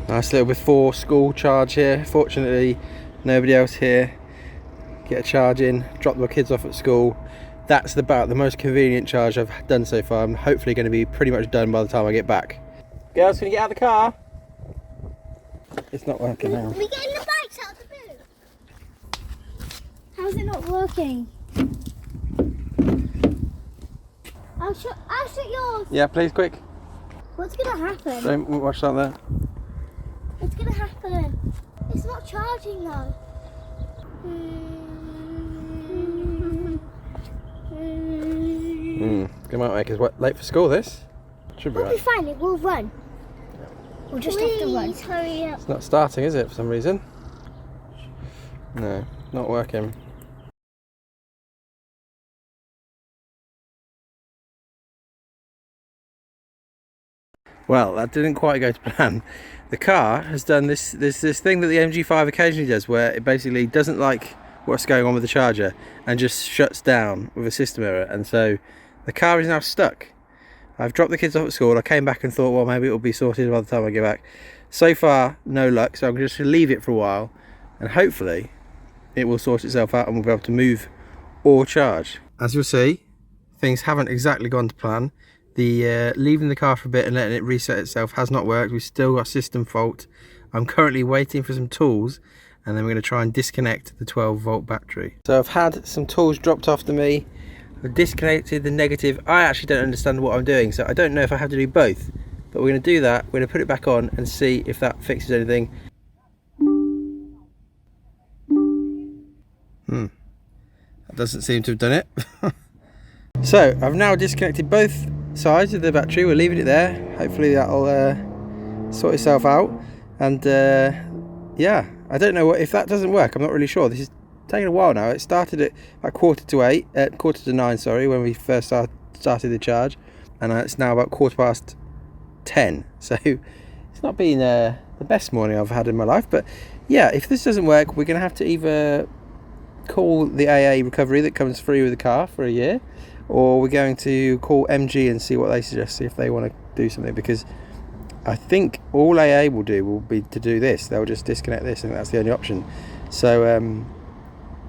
Nice little before school charge here. Fortunately, nobody else here. Get a charge in, drop the kids off at school. That's about the most convenient charge I've done so far. I'm hopefully going to be pretty much done by the time I get back. Girls, can you get out of the car? It's not working now. We're getting the bikes out of the boot. How's it not working? I'll shut yours. Yeah, please, quick. What's gonna happen? Don't watch that there. What's gonna happen? It's not charging though. Come on, make us late for school. This should be We'll right. be fine. It will run. We'll just have to run. Hurry up. It's not starting, is it, for some reason? No, not working. Well, that didn't quite go to plan. The car has done this thing that the MG5 occasionally does, where it basically doesn't like what's going on with the charger and just shuts down with a system error, and so the car is now stuck. I've dropped the kids off at school. I came back and thought, well, maybe it'll be sorted by the time I get back. So far, no luck, so I'm just going to leave it for a while, and hopefully it will sort itself out and we'll be able to move or charge. As you'll see, things haven't exactly gone to plan. The leaving the car for a bit and letting it reset itself has not worked. We've still got a system fault. I'm currently waiting for some tools, and then we're going to try and disconnect the 12-volt battery. So I've had some tools dropped off to me. I've disconnected the negative. I actually don't understand what I'm doing, so I don't know if I have to do both, but we're going to do that. We're going to put it back on and see if that fixes anything. That doesn't seem to have done it. So I've now disconnected both sides of the battery. We're leaving it there. Hopefully that'll sort itself out. And yeah, I don't know if that doesn't work. I'm not really sure. This is taking a while now. It started at about quarter to 9, sorry, when we first started the charge, and it's now about 10:15. So it's not been the best morning I've had in my life. But yeah, if this doesn't work, we're going to have to either call the AA recovery that comes free with the car for a year, or we're going to call MG and see what they suggest, see if they want to do something, because I think all AA will do will be to do this. They'll just disconnect this, and that's the only option. So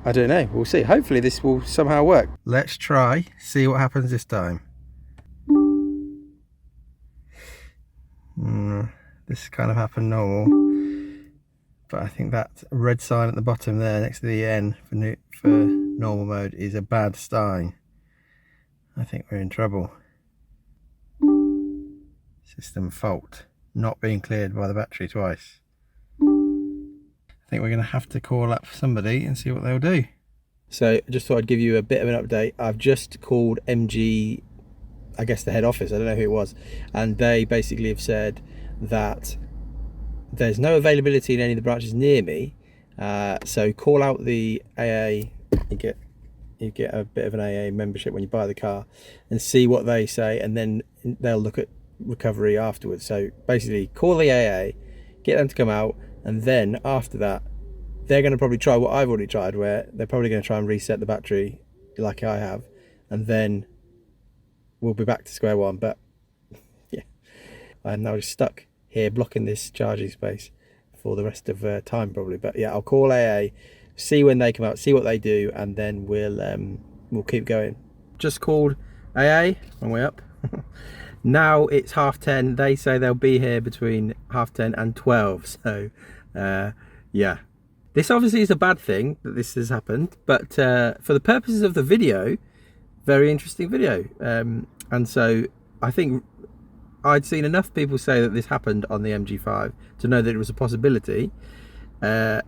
I don't know, we'll see. Hopefully this will somehow work. Let's try, see what happens this time. This kind of happened normal, but I think that red sign at the bottom there next to the N for normal mode is a bad sign. I think we're in trouble. System fault, not being cleared by the battery twice. I think we're going to have to call up somebody and see what they'll do. So I just thought I'd give you a bit of an update. I've just called MG, I guess the head office, I don't know who it was, and they basically have said that there's no availability in any of the branches near me, so call out the AA. You get a bit of an AA membership when you buy the car, and see what they say, and then they'll look at recovery afterwards. So basically call the AA, get them to come out, and then after that they're going to probably try what I've already tried, where they're probably going to try and reset the battery like I have, and then we'll be back to square one. But yeah, I'm now just stuck here blocking this charging space for the rest of time probably. But yeah, I'll call AA, see when they come out, see what they do, and then we'll keep going. Just called AA on way up. Now it's 10:30. They say they'll be here between 10:30 and 12. So yeah, this obviously is a bad thing that this has happened, but for the purposes of the video, very interesting video. And so I think I'd seen enough people say that this happened on the MG5 to know that it was a possibility, and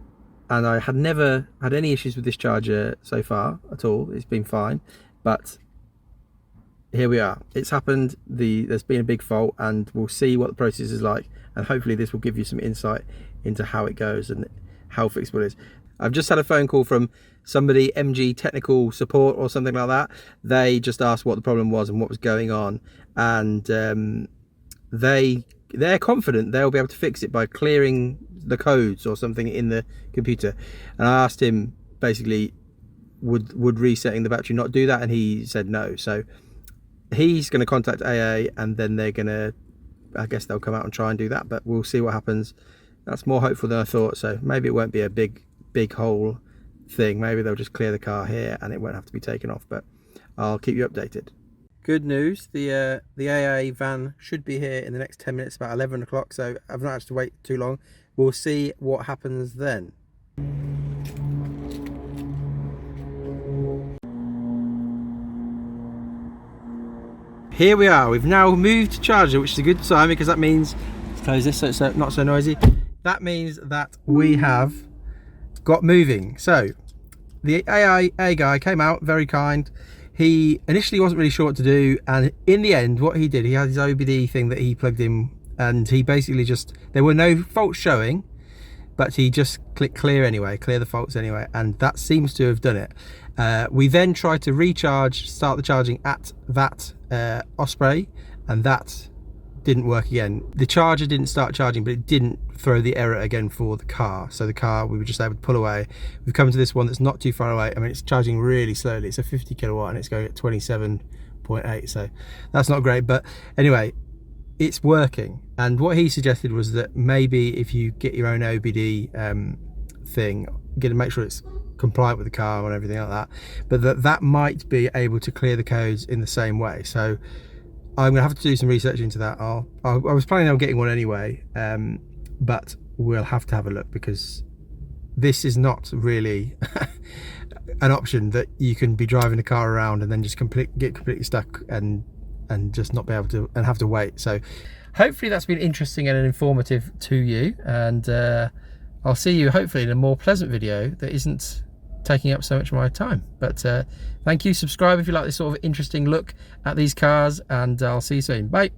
I had never had any issues with this charger so far at all. It's been fine, but here we are. It's happened. There's been a big fault, and we'll see what the process is like, and hopefully this will give you some insight into how it goes and how fixable it is. I've just had a phone call from somebody, MG technical support or something like that. They just asked what the problem was and what was going on, and they're confident they'll be able to fix it by clearing the codes or something in the computer. And I asked him basically, would resetting the battery not do that, and he said no. So he's going to contact AA, and then they're going to I guess they'll come out and try and do that, but we'll see what happens. That's more hopeful than I thought, so maybe it won't be a big whole thing. Maybe they'll just clear the car here and it won't have to be taken off, but I'll keep you updated. Good news, the AA van should be here in the next 10 minutes, about 11 o'clock, so I've not had to wait too long. We'll see what happens then. Here we are, we've now moved to charger, which is a good sign because that means, let's close this so it's not so noisy. That means that we have got moving. So the AA guy came out, very kind. He initially wasn't really sure what to do, and in the end what he did, he had his OBD thing that he plugged in, and he basically just, there were no faults showing, but he just clicked clear anyway, clear the faults anyway, and that seems to have done it. We then tried to recharge, start the charging at that Osprey, and that didn't work again. The charger didn't start charging, but it didn't throw the error again for the car. So the car, we were just able to pull away. We've come to this one that's not too far away. I mean, it's charging really slowly. It's a 50 kilowatt and it's going at 27.8. So that's not great, but anyway, it's working. And what he suggested was that maybe if you get your own OBD thing, make sure it's compliant with the car and everything like that, but that might be able to clear the codes in the same way. So I'm gonna have to do some research into that. I was planning on getting one anyway, but we'll have to have a look, because this is not really an option that you can be driving a car around and then just get completely stuck and just not be able to, and have to wait. So hopefully that's been interesting and informative to you, and I'll see you hopefully in a more pleasant video that isn't taking up so much of my time. But thank you, subscribe if you like this sort of interesting look at these cars, and I'll see you soon. Bye.